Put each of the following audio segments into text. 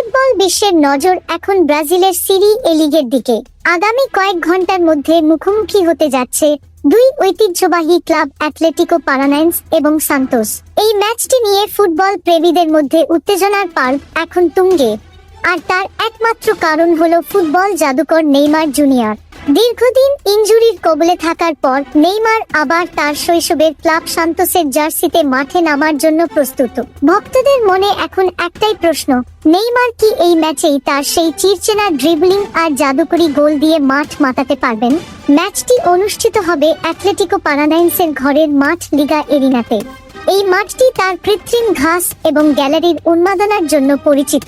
Football বিশ্বের নজর এখন ব্রাজিলের সিরি এ লিগের দিকে। আগামী কয়েক ঘন্টার মধ্যে মুখোমুখি হতে যাচ্ছে দুই ঐতিহ্যবাহী ক্লাব অ্যাটলেটিকো পারানাইন্স এবং সান্তোস। এই ম্যাচটি নিয়ে ফুটবল প্রেমীদের মধ্যে উত্তেজনার পাল্প এখন তুঙ্গে, আর তার একমাত্র কারণ হলো ফুটবল জাদুকর নেইমার জুনিয়র। দীর্ঘদিন ইনজুরির কবলে থাকার পর নেইমার আবার তার শৈশবের ক্লাব সান্তোসের জার্সিতে মাঠে নামার জন্য প্রস্তুত। ভক্তদের মনে এখন একটাই প্রশ্ন, নেইমার কি এই ম্যাচেই তার সেই চিরচেনা ড্রিবলিং আর জাদুকরি গোল দিয়ে মাঠ মাতাতে পারবেন? ম্যাচটি অনুষ্ঠিত হবে অ্যাটলেটিকো পারানাইন্সের ঘরের মাঠ লিগা এরিনাতে। এই মাঠটি তার কৃত্রিম ঘাস এবং গ্যালারির উন্মাদনার জন্য পরিচিত,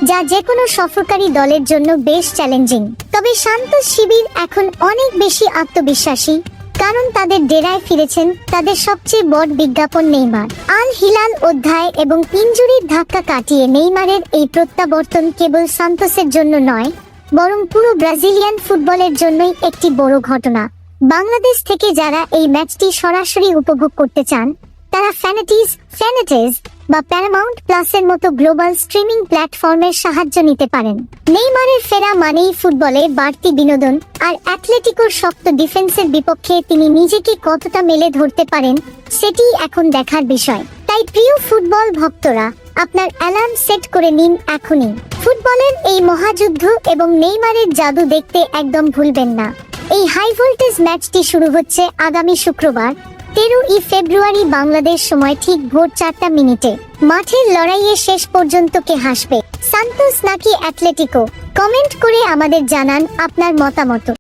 যা যেকোনো সফরকারী দলের জন্য বেশ চ্যালেঞ্জিং। তবে সান্তোস শিবির এখন অনেক বেশি আত্মবিশ্বাসী, কারণ তাদের ডেরায় ফিরেছেন তাদের সবচেয়ে বড় বিজ্ঞাপন নেইমার। আল হিলাল অধ্যায় এবং ইনজুরির ধাক্কা কাটিয়ে নেইমারের এই প্রত্যাবর্তন কেবল সান্তোসের জন্য নয়, বরং পুরো ব্রাজিলিয়ান ফুটবলের জন্যই একটি বড় ঘটনা। বাংলাদেশ থেকে যারা এই ম্যাচটি সরাসরি উপভোগ করতে চান, তারা ফ্যানেটিজ বা প্যারামাউন্ট প্লাসের মতো গ্লোবাল স্ট্রিমিং প্ল্যাটফর্মের সাহায্য নিতে পারেন। নেইমারের ফেরা মানেই ফুটবলে বাড়তি বিনোদন, আর অ্যাটলেটিকোর শক্ত ডিফেন্সের বিপক্ষে তিনি নিজেকে কতটা মেলে ধরতে পারেন সেটি এখন দেখার বিষয়। তাই প্রিয় ফুটবল ভক্তরা, আপনার অ্যালার্ম সেট করে নিন এখনই। ফুটবলের এই মহাযুদ্ধ এবং নেইমারের জাদু দেখতে একদম ভুলবেন না। এই হাই ভোল্টেজ ম্যাচটি শুরু হচ্ছে আগামী শুক্রবার 13 ফেব্রুয়ারি বাংলাদেশ সময় ঠিক ভোর 4টা মিনিটে। মাঠের লড়াইয়ে শেষ পর্যন্ত কে হাসবে, সান্তোস নাকি অ্যাটলেটিকো? কমেন্ট করে আমাদের জানান আপনার মতামত।